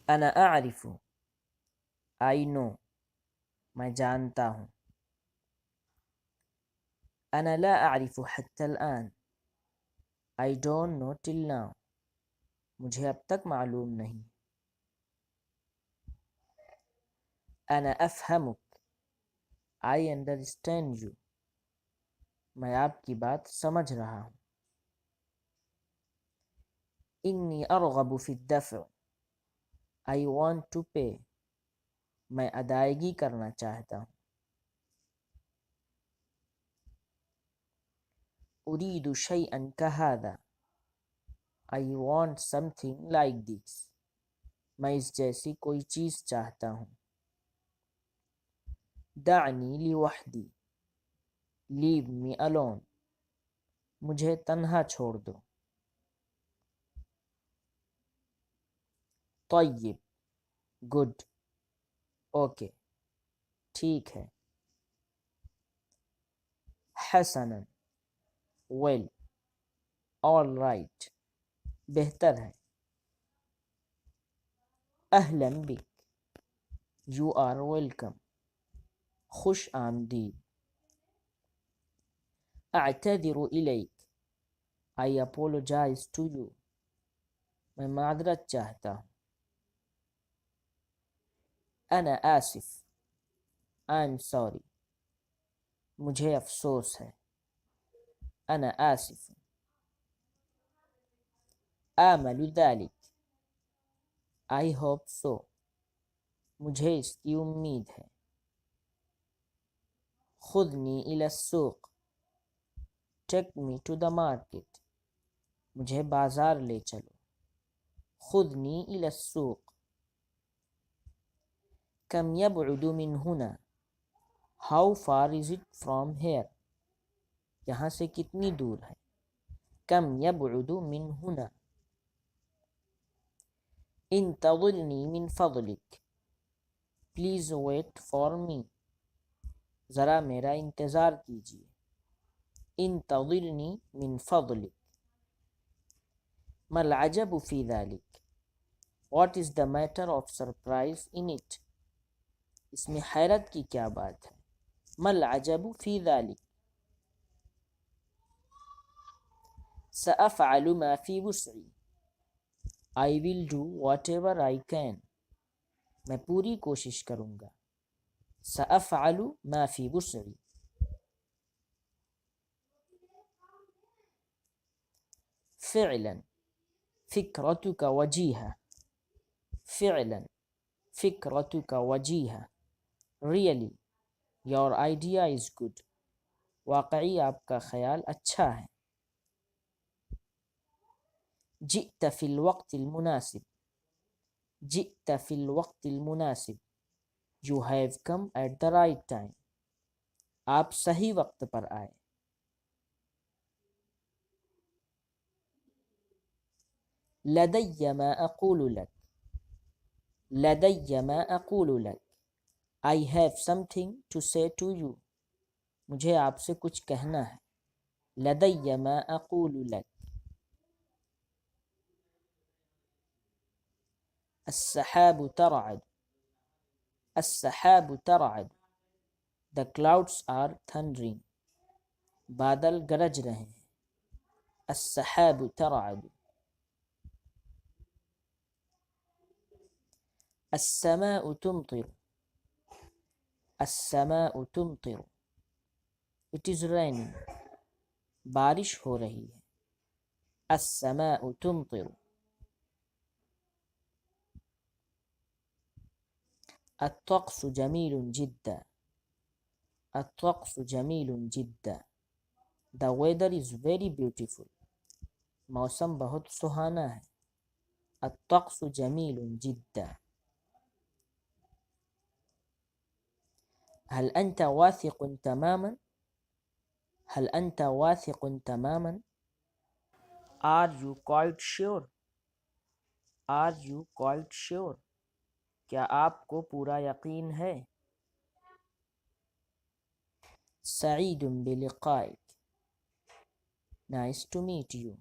أنا أعرف I know میں جانتا ہوں. أنا لا أعرف حتى الآن I don't know till now مجھے اب تک معلوم نہیں. أنا أفهمك I understand you میں آپ کی بات سمجھ رہا ہوں. إني أرغب في الدفع I want to pay میں ادائیگی کرنا چاہتا ہوں. أريد شيئا كهذا I want something like this میں اس جیسی کوئی چیز چاہتا ہوں. دعني لوحدي leave me alone مجھے تنہا چھوڑ دو. طيب good اوکے ٹھیک ہے. حسنا well all right بہتر ہے. اہلا بک you are welcome خوش آمدید. اعتذر الیک I apologize to you میں معذرت چاہتا ہوں. انا آسف I'm sorry مجھے افسوس ہے. انا آسف. آمل ذلك I hope so مجھے اس کی امید ہے. خذنی إلى السوق take me to the market مجھے بازار لے چلو. خذنی إلى السوق. كم يبعد من هنا how far is it from here یہاں سے کتنی دور ہے. كم يبعد من هنا. انتظرني من فضلك please wait for me ذرا میرا انتظار کیجیے. انتظرني من فضلك. ما العجب في ذلك what is the matter of surprise in it اس میں حیرت کی کیا بات ہے. ما العجب في ذلك. سأفعل ما في وسعي I will do whatever I can میں پوری کوشش کروں گا. سأفعل ما في وسعي. فعلا فكرتك وجيهة فعلا فكرتك وجيهة really your idea is good واقعی آپ کا خیال اچھا ہے. جئت في الوقت المناسب جئت في الوقت المناسب you have come at the right time آپ صحیح وقت پر آئے. لدي ما أقول لك لدي ما أقول لك I have something to say to you مجھے آپ سے کچھ کہنا ہے. لدي ما أقول لك. السحاب ترعد السحاب ترعد the clouds are thundering بادل گرج رہے ہیں. السحاب ترعد. السماء تمطر السماء تمطر it is raining بارش ہو رہی ہے. السماء تمطر. الطقس جميل جدا الطقس جميل جدا the weather is very beautiful موسم بہت سہانا ہے. الطقس جميل جدا. هل أنت واثق تماما هل أنت واثق تماما are you quite sure are you quite sure کیا آپ کو پورا یقین ہے. سعید بلقائک nice to meet you